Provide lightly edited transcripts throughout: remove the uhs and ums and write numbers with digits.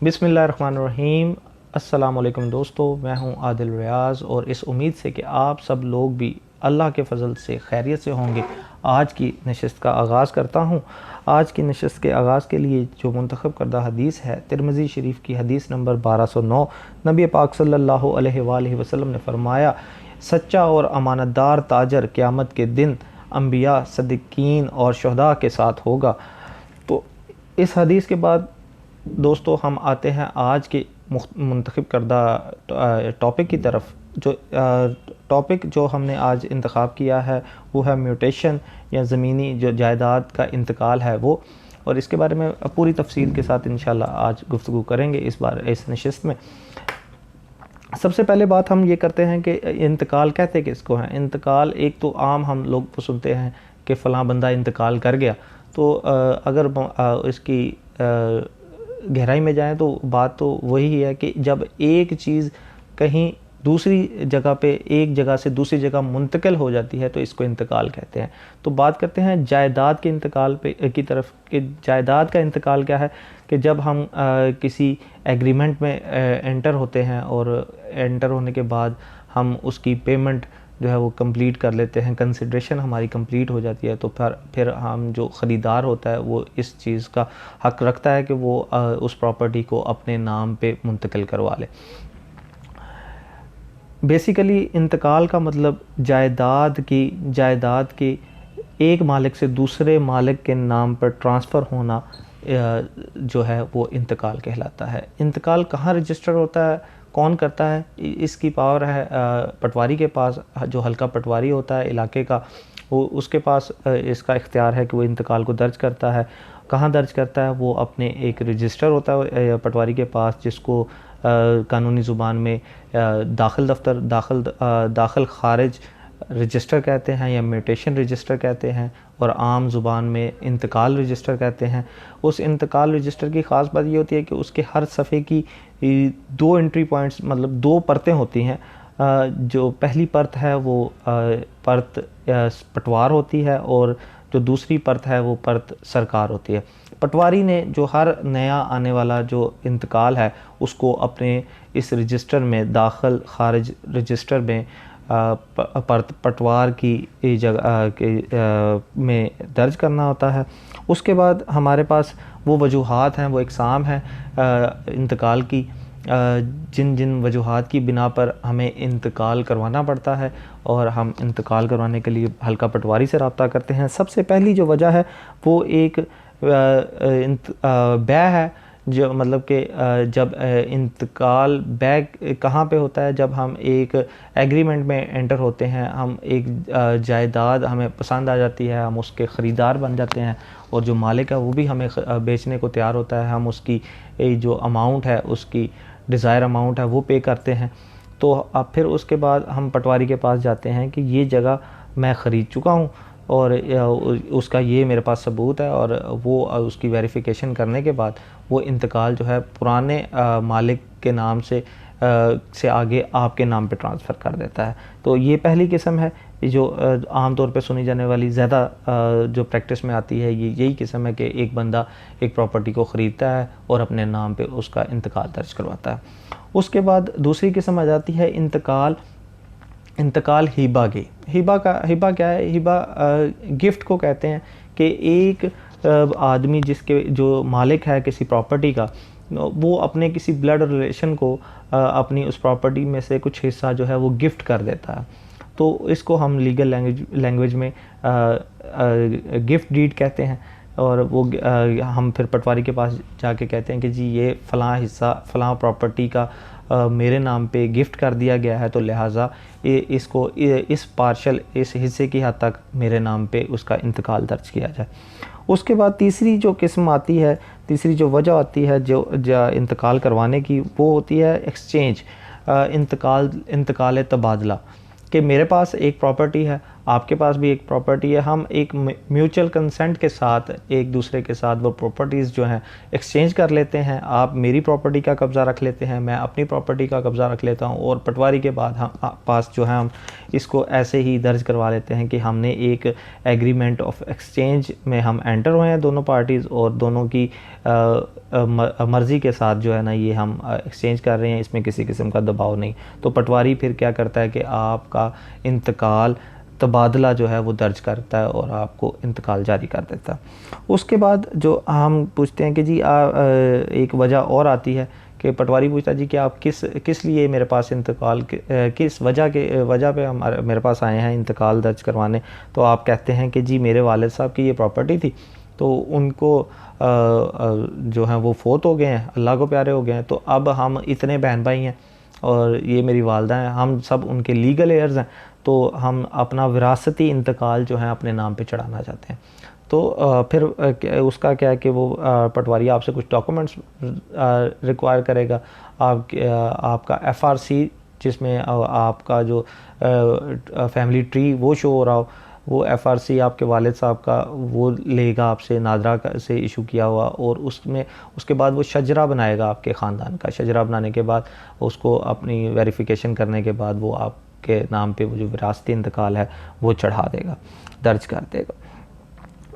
बिस्मिल्लाहिर्रहमानिर्रहीम। अस्सलामुअलैकुम दोस्तों, मैं हूं आदिल रियाज़ और इस उम्मीद से कि आप सब लोग भी अल्लाह के फ़ज़ल से खैरियत से होंगे, आज की नशस्त का आगाज़ करता हूं। आज की नशस्त के आगाज़ के लिए जो मुंतखब करदा हदीस है तिरमिज़ी शरीफ की हदीस नंबर 1209। नबी पाक सल्लल्लाहु अलैहि वसल्लम ने फ़रमाया, सच्चा और अमानतदार ताजर क़यामत के दिन अम्बिया, सद्दीक़ीन और शुहदा के साथ होगा। तो इस हदीस के बाद दोस्तों हम आते हैं आज के मुंतखब करदा टॉपिक की तरफ। जो टॉपिक जो हमने आज इंतखाब किया है वो है म्यूटेशन या ज़मीनी जो जायदाद का इंतकाल है वो, और इसके बारे में पूरी तफसील के साथ इंशाल्लाह आज गुफ्तगू करेंगे इस नशिस्त में। सबसे पहले बात हम ये करते हैं कि इंतकाल कहते किसको हैं। इंतकाल एक तो आम हम लोग सुनते हैं कि फ़लाँ बंदा इंतकाल कर गया, तो अगर इसकी गहराई में जाएं तो बात तो वही है कि जब एक चीज़ कहीं दूसरी जगह पे एक जगह से दूसरी जगह मुंतकिल हो जाती है तो इसको इंतकाल कहते हैं। तो बात करते हैं जायदाद के इंतकाल पे की तरफ कि जायदाद का इंतकाल क्या है कि जब हम किसी एग्रीमेंट में एंटर होते हैं और एंटर होने के बाद हम उसकी पेमेंट जो है वो कंप्लीट कर लेते हैं, कंसिडरेशन हमारी कंप्लीट हो जाती है, तो फिर हम जो ख़रीदार होता है वो इस चीज़ का हक़ रखता है कि वो उस प्रॉपर्टी को अपने नाम पे मुंतकिल करवा ले। बेसिकली इंतकाल का मतलब जायदाद की एक मालिक से दूसरे मालिक के नाम पर ट्रांसफ़र होना जो है वो इंतकाल कहलाता है। इंतकाल कहाँ रजिस्टर होता है, कौन करता है, इसकी पावर है पटवारी के पास। जो हल्का पटवारी होता है इलाके का, वो उसके पास इसका इख्तियार है कि वो इंतकाल को दर्ज करता है। कहाँ दर्ज करता है, वो अपने एक रजिस्टर होता है पटवारी के पास, जिसको कानूनी ज़ुबान में दाखिल दफ्तर, दाखिल खारिज रजिस्टर कहते हैं या म्यूटेशन रजिस्टर कहते हैं, और आम ज़ुबान में इंतकाल रजिस्टर कहते हैं। उस इंतकाल रजिस्टर की ख़ास बात ये होती है कि उसके हर सफ़े की 2 एंट्री पॉइंट्स मतलब 2 परतें होती हैं। जो पहली परत है वो परत पटवार होती है, और जो दूसरी परत है वो परत सरकार होती है। पटवारी ने जो हर नया आने वाला जो इंतकाल है उसको अपने इस रजिस्टर में दाखिल खारिज रजिस्टर में पटवार की जगह में दर्ज करना होता है। उसके बाद हमारे पास वो वजूहात हैं, वो इकसाम हैं इंतकाल की, जिन जिन वजूहात की बिना पर हमें इंतकाल करवाना पड़ता है, और हम इंतकाल करवाने के लिए हल्का पटवारी से रब्ता करते हैं। सबसे पहली जो वजह है वो एक बै है, जो मतलब कि जब इंतकाल बै कहाँ पे होता है, जब हम एक एग्रीमेंट में एंटर होते हैं, हम एक जायदाद हमें पसंद आ जाती है, हम उसके ख़रीदार बन जाते हैं, और जो मालिक है वो भी हमें बेचने को तैयार होता है, हम उसकी जो अमाउंट है, उसकी डिज़ायर अमाउंट है वो पे करते हैं। तो अब फिर उसके बाद हम पटवारी के पास जाते हैं कि ये जगह मैं ख़रीद चुका हूँ और उसका ये मेरे पास सबूत है, और वो उसकी वेरिफ़िकेशन करने के बाद वो इंतकाल जो है पुराने मालिक के नाम से आगे आपके नाम पे ट्रांसफ़र कर देता है। तो ये पहली किस्म है जो आम तौर पे सुनी जाने वाली, ज़्यादा जो प्रैक्टिस में आती है, ये यही किस्म है कि एक बंदा एक प्रॉपर्टी को ख़रीदता है और अपने नाम पे उसका इंतकाल दर्ज करवाता है। उसके बाद दूसरी किस्म आ जाती है इंतकाल हिबा की। हिबा क्या है? हिबा गिफ्ट को कहते हैं कि एक आदमी जिसके जो मालिक है किसी प्रॉपर्टी का, वो अपने किसी ब्लड रिलेशन को अपनी उस प्रॉपर्टी में से कुछ हिस्सा जो है वो गिफ्ट कर देता है। तो इसको हम लीगल लैंग्वेज में गिफ्ट डीड कहते हैं, और वो हम फिर पटवारी के पास जाके कहते हैं कि जी ये फ़लाँ हिस्सा फ़लाँ प्रॉपर्टी का मेरे नाम पे गिफ्ट कर दिया गया है, तो लिहाजा इस हिस्से की हद तक मेरे नाम पे उसका इंतकाल दर्ज किया जाए। उसके बाद तीसरी जो किस्म आती है, तीसरी जो वजह आती है जो इंतकाल करवाने की, वो होती है एक्सचेंज, इंतकाल तबादला। कि मेरे पास एक प्रॉपर्टी है आपके पास भी एक प्रॉपर्टी है, हम एक म्यूचुअल कंसेंट के साथ एक दूसरे के साथ वो प्रॉपर्टीज़ जो हैं एक्सचेंज कर लेते हैं। आप मेरी प्रॉपर्टी का कब्ज़ा रख लेते हैं, मैं अपनी प्रॉपर्टी का कब्ज़ा रख लेता हूँ, और पटवारी के बाद हम पास जो है हम इसको ऐसे ही दर्ज करवा लेते हैं कि हमने एक एग्रीमेंट ऑफ एक्सचेंज में हम एंटर हुए हैं दोनों पार्टीज़, और दोनों की मर्ज़ी के साथ जो है ना ये हम एक्सचेंज कर रहे हैं, इसमें किसी किस्म का दबाव नहीं। तो पटवारी फिर क्या करता है कि आपका इंतकाल तबादला जो है वो दर्ज करता है और आपको इंतकाल जारी कर देता है। उसके बाद जो हम पूछते हैं कि जी एक वजह और आती है कि पटवारी पूछता है जी कि आप किस लिए मेरे पास इंतकाल किस वजह पे हम मेरे पास आए हैं इंतकाल दर्ज करवाने। तो आप कहते हैं कि जी मेरे वालिद साहब की ये प्रॉपर्टी थी, तो उनको जो है वो फोत हो गए हैं, अल्लाह को प्यारे हो गए हैं, तो अब हम इतने बहन भाई हैं और ये मेरी वालदा हैं, हम सब उनके लीगल एयर्स हैं, तो हम अपना विरासती इंतकाल जो है अपने नाम पे चढ़ाना चाहते हैं। तो फिर उसका क्या है कि वो पटवारी आपसे कुछ डॉक्यूमेंट्स रिक्वायर करेगा। आपका FRC जिसमें आपका जो फैमिली ट्री वो शो हो रहा हो, वो FRC आपके वालिद साहब का वो लेगा आपसे, नादरा से इशू किया हुआ, और उसके बाद वो शजरा बनाएगा आपके ख़ानदान का। शजरा बनाने के बाद उसको अपनी वेरिफिकेशन करने के बाद वो आपके नाम पे वो जो विरासती इंतकाल है वो चढ़ा देगा, दर्ज कर देगा।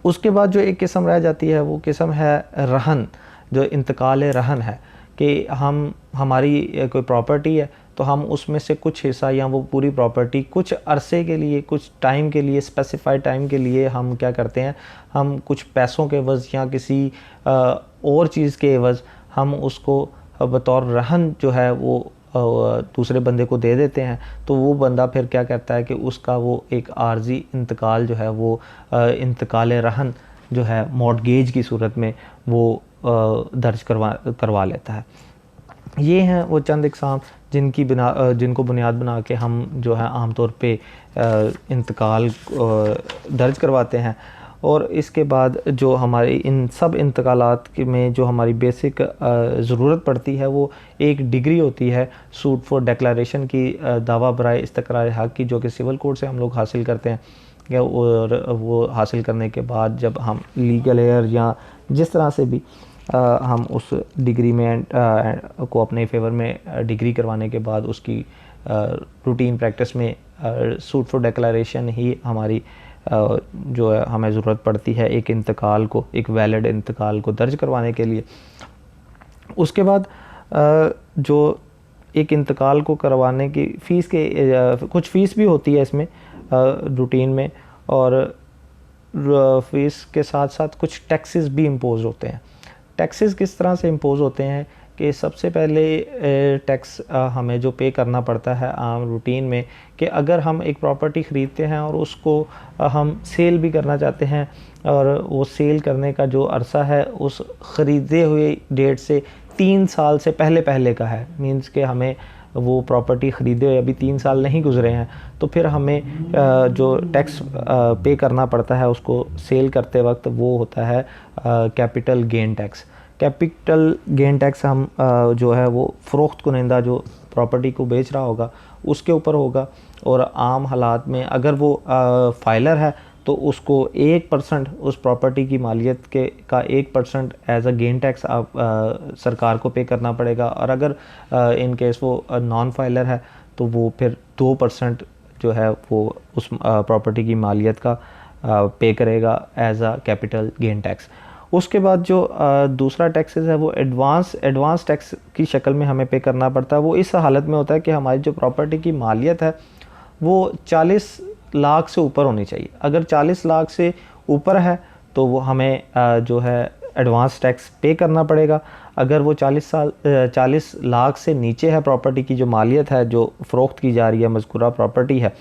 उसके बाद जो एक किस्म रह जाती है वो किस्म है रहन, जो इंतकाल रहन है कि हमारी कोई प्रॉपर्टी है तो हम उसमें से कुछ हिस्सा या वो पूरी प्रॉपर्टी कुछ अरसे के लिए, कुछ टाइम के लिए, स्पेसिफाइड टाइम के लिए हम क्या करते हैं, हम कुछ पैसों के एवज़ या किसी और चीज़ के एवज़ हम उसको बतौर रहन जो है वो दूसरे बंदे को दे देते हैं। तो वो बंदा फिर क्या करता है कि उसका वो एक आर्जी इंतकाल जो है वो इंतकाल रहन जो है मॉर्टगेज की सूरत में वो दर्ज करवा लेता है। ये हैं वो चंद इकसाम जिनको बुनियाद बना के हम जो है आमतौर पे इंतकाल दर्ज करवाते हैं। और इसके बाद जो हमारे इन सब इंतकालात में जो हमारी बेसिक ज़रूरत पड़ती है वो एक डिग्री होती है सूट फॉर डिक्लेरेशन की, दावा बराए इस्तक़रार हक़ की, जो कि सिविल कोर्ट से हम लोग हासिल करते हैं। और वो हासिल करने के बाद जब हम लीगल एयर या जिस तरह से भी हम उस डिग्री में को अपने फेवर में डिग्री करवाने के बाद उसकी रूटीन प्रैक्टिस में सूट फॉर डिक्लेरेशन ही हमारी जो है हमें ज़रूरत पड़ती है एक इंतकाल को, एक वैलिड इंतकाल को दर्ज करवाने के लिए। उसके बाद जो एक इंतकाल को करवाने की फ़ीस के कुछ फ़ीस भी होती है इसमें रूटीन में, और फ़ीस के साथ साथ कुछ टैक्सेस भी इम्पोज होते हैं। टैक्सेस किस तरह से इम्पोज होते हैं कि सबसे पहले टैक्स हमें जो पे करना पड़ता है आम रूटीन में, कि अगर हम एक प्रॉपर्टी ख़रीदते हैं और उसको हम सेल भी करना चाहते हैं, और वो सेल करने का जो अरसा है उस ख़रीदे हुए डेट से 3 साल से पहले का है, मींस कि हमें वो प्रॉपर्टी ख़रीदे हुए अभी 3 साल नहीं गुज़रे हैं, तो फिर हमें जो टैक्स पे करना पड़ता है उसको सेल करते वक्त वो होता है capital gain tax. Capital gain tax हम जो है वो फ़रोख्त कुनिंदा जो प्रॉपर्टी को बेच रहा होगा उसके ऊपर होगा, और आम हालात में अगर वो फाइलर है तो उसको 1% उस प्रॉपर्टी की मालियत का 1% एज अ गेन टैक्स आप सरकार को पे करना पड़ेगा, और अगर इन केस वो नॉन फाइलर है तो वो फिर 2% जो है वो उस प्रॉपर्टी की मालियत का पे करेगा as a capital gain tax. उसके बाद जो दूसरा टैक्सेस है वो एडवांस टैक्स की शक्ल में हमें पे करना पड़ता है। वो इस हालत में होता है कि हमारी जो प्रॉपर्टी की मालियत है वो 40 लाख से ऊपर होनी चाहिए। अगर 40 लाख से ऊपर है तो वो हमें जो है एडवांस टैक्स पे करना पड़ेगा। अगर वो 40 लाख से नीचे है प्रॉपर्टी की जो मालियत है जो फ़रोख्त की जा रही है मज़कूरा प्रॉपर्टी है,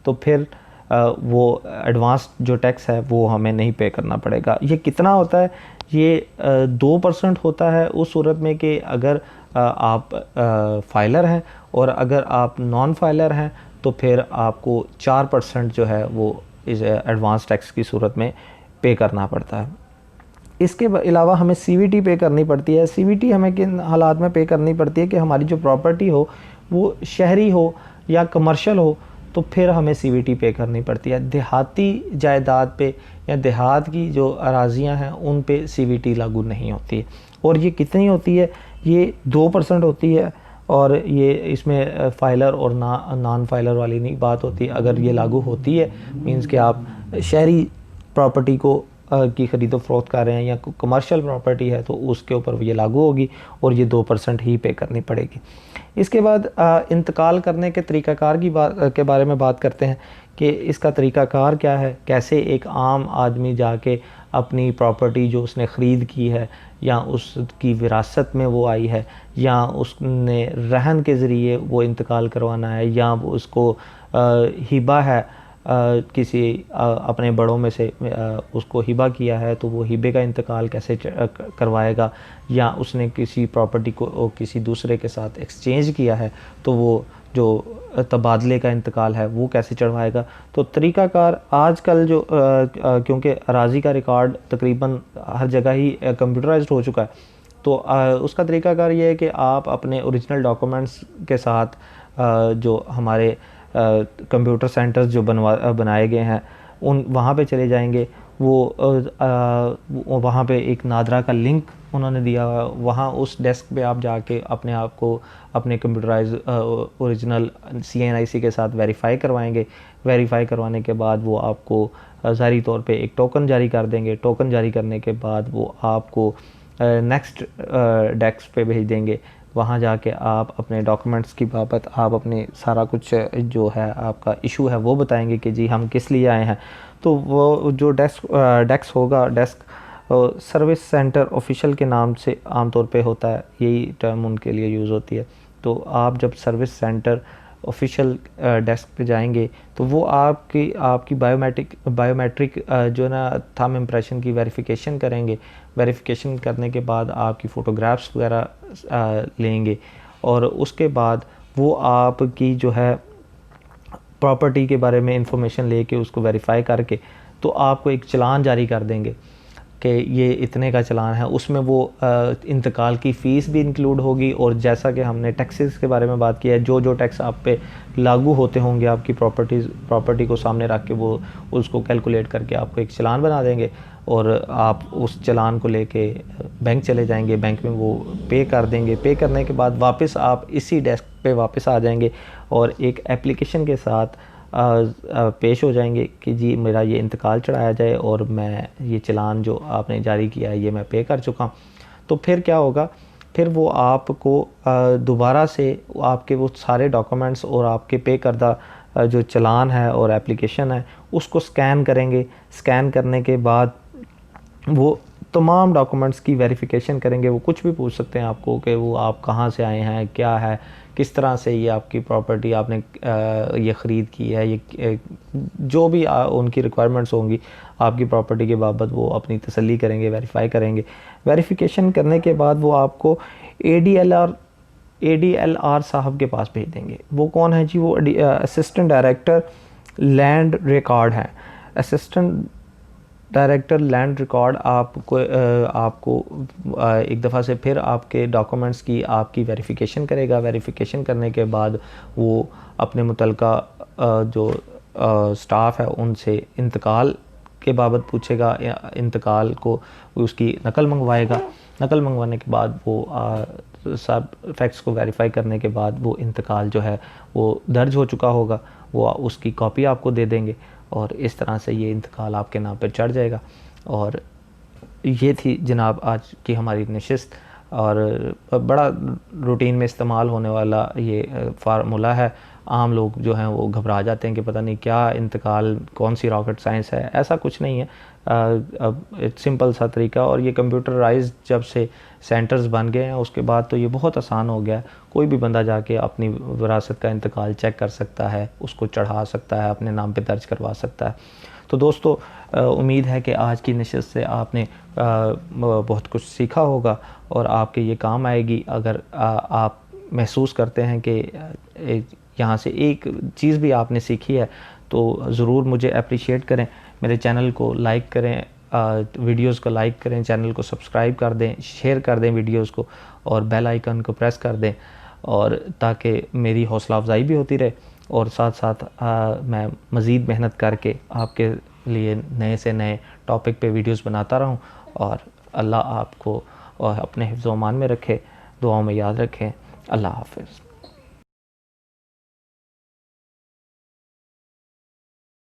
तो फिर वो एडवांस जो टैक्स है वो हमें नहीं पे करना पड़ेगा। ये कितना होता है? ये 2% होता है उस सूरत में कि अगर आप फाइलर हैं, और अगर आप नॉन फाइलर हैं तो फिर आपको 4% जो है वो इस एडवांस टैक्स की सूरत में पे करना पड़ता है। इसके अलावा हमें CVT पे करनी पड़ती है। CVT हमें किन हालात में पे करनी पड़ती है कि हमारी जो प्रॉपर्टी हो वो शहरी हो या कमर्शियल हो, तो फिर हमें CVT पे करनी पड़ती है। देहाती जायदाद पे या देहात की जो अराजियाँ हैं उन पे CVT लागू नहीं होती है। और ये कितनी होती है? ये 2% होती है। और ये इसमें फाइलर और नॉन फाइलर वाली नहीं बात होती। अगर ये लागू होती है मींस कि आप शहरी प्रॉपर्टी को की ख़रीदो फरोख्त कर रहे हैं या कमर्शियल प्रॉपर्टी है तो उसके ऊपर ये लागू होगी और ये 2% ही पे करनी पड़ेगी। इसके बाद इंतकाल करने के तरीक़ाकार की बात के बारे में बात करते हैं कि इसका तरीक़ाकार क्या है, कैसे एक आम आदमी जाके अपनी प्रॉपर्टी जो उसने ख़रीद की है या उसकी विरासत में वो आई है या उसने रहन के ज़रिए वो इंतकाल करवाना है या वो उसको हिबा है किसी अपने बड़ों में से उसको हिबा किया है तो वो हिबे का इंतकाल कैसे करवाएगा, या उसने किसी प्रॉपर्टी को किसी दूसरे के साथ एक्सचेंज किया है तो वो जो तबादले का इंतकाल है वो कैसे चढ़वाएगा। तो तरीक़ाकार आजकल जो क्योंकि अराज़ी का रिकॉर्ड तकरीबन हर जगह ही कंप्यूटराइज्ड हो चुका है तो उसका तरीक़ाकार ये है कि आप अपने ओरिजिनल डॉक्यूमेंट्स के साथ जो हमारे कंप्यूटर सेंटर्स जो बनाए गए हैं उन वहाँ पे चले जाएंगे। वो वहाँ पे एक नादरा का लिंक उन्होंने दिया हुआ, वहाँ उस डेस्क पे आप जाके अपने आप को अपने कंप्यूटराइज ओरिजिनल CNIC के साथ वेरीफाई करवाएंगे। वेरीफाई करवाने के बाद वो आपको ज़ाहिरी तौर पे एक टोकन जारी कर देंगे। टोकन जारी करने के बाद वो आपको नेक्स्ट डेस्क पे भेज देंगे। वहाँ जाके आप अपने डॉक्यूमेंट्स की बाबत आप अपने सारा कुछ जो है आपका इशू है वो बताएंगे कि जी हम किस लिए आए हैं। तो वो जो डेस्क होगा, डेस्क सर्विस सेंटर ऑफिशियल के नाम से आमतौर पे होता है, यही टर्म उनके लिए यूज़ होती है। तो आप जब सर्विस सेंटर ऑफिशियल डेस्क पे जाएंगे तो वो आपकी बायोमेट्रिक जो ना थंब इम्प्रेशन की वेरिफिकेशन करेंगे। वेरिफिकेशन करने के बाद आपकी फ़ोटोग्राफ्स वगैरह लेंगे और उसके बाद वो आपकी जो है प्रॉपर्टी के बारे में इंफॉर्मेशन लेके उसको वेरीफाई करके तो आपको एक चालान जारी कर देंगे कि ये इतने का चालान है। उसमें वो इंतकाल की फ़ीस भी इंक्लूड होगी और जैसा कि हमने टैक्सेस के बारे में बात की है, जो टैक्स आप पे लागू होते होंगे आपकी प्रॉपर्टी को सामने रख के वो उसको कैलकुलेट करके आपको एक चालान बना देंगे और आप उस चालान को लेके बैंक चले जाएंगे। बैंक में वो पे कर देंगे। पे करने के बाद वापस आप इसी डेस्क पे वापस आ जाएंगे और एक एप्लीकेशन के साथ पेश हो जाएंगे कि जी मेरा ये इंतकाल चढ़ाया जाए और मैं ये चालान जो आपने जारी किया है ये मैं पे कर चुका हूँ। तो फिर क्या होगा, फिर वो आपको दोबारा से आपके वो सारे डॉक्यूमेंट्स और आपके पे करदा जो चालान है और एप्लीकेशन है उसको स्कैन करेंगे। स्कैन करने के बाद वो तमाम डॉक्यूमेंट्स की वेरिफिकेशन करेंगे। वो कुछ भी पूछ सकते हैं आपको कि वो आप कहाँ से आए हैं, क्या है, किस तरह से ये आपकी प्रॉपर्टी आपने ये ख़रीद की है, ये जो भी उनकी रिक्वायरमेंट्स होंगी आपकी प्रॉपर्टी के बाबत वो अपनी तसल्ली करेंगे, वेरीफाई करेंगे। वेरिफिकेशन करने के बाद वो आपको ADLR साहब के पास भेज देंगे। वो कौन है जी? वो असिस्टेंट डायरेक्टर लैंड रिकॉर्ड हैं। असिस्टेंट डायरेक्टर लैंड रिकॉर्ड आपको एक दफ़ा से फिर आपके डॉक्यूमेंट्स की आपकी वेरिफिकेशन करेगा। वेरिफिकेशन करने के बाद वो अपने मुतलका जो स्टाफ है उनसे इंतकाल के बाबत पूछेगा या इंतकाल को उसकी नकल मंगवाएगा। नकल मंगवाने के बाद वो सब फैक्ट्स को वेरीफाई करने के बाद वो इंतकाल जो है वो दर्ज हो चुका होगा, वो उसकी कॉपी आपको दे देंगे और इस तरह से ये इंतकाल आपके नाम पर चढ़ जाएगा। और ये थी जनाब आज की हमारी नशिस्त और बड़ा रूटीन में इस्तेमाल होने वाला ये फार्मूला है। आम लोग जो हैं वो घबरा जाते हैं कि पता नहीं क्या इंतकाल, कौन सी रॉकेट साइंस है। ऐसा कुछ नहीं है, सिंपल सा तरीका। और ये कंप्यूटराइज जब से सेंटर्स बन गए हैं उसके बाद तो ये बहुत आसान हो गया है। कोई भी बंदा जाके अपनी विरासत का इंतकाल चेक कर सकता है, उसको चढ़ा सकता है, अपने नाम पे दर्ज करवा सकता है। तो दोस्तों उम्मीद है कि आज की नशिस्त से आपने बहुत कुछ सीखा होगा और आपके ये काम आएगी। अगर आप महसूस करते हैं कि यहाँ से एक चीज़ भी आपने सीखी है तो ज़रूर मुझे अप्रिशिएट करें, मेरे चैनल को लाइक करें, वीडियोस को लाइक करें, चैनल को सब्सक्राइब कर दें, शेयर कर दें वीडियोस को और बेल आइकन को प्रेस कर दें और ताकि मेरी हौसला अफजाई भी होती रहे और साथ साथ मैं मज़ीद मेहनत करके आपके लिए नए से नए टॉपिक पे वीडियोस बनाता रहूं। और अल्लाह आपको और अपने हिफ्ज़-ओ-अमान में रखे, दुआओं में याद रखें। अल्लाह हाफ़िज़।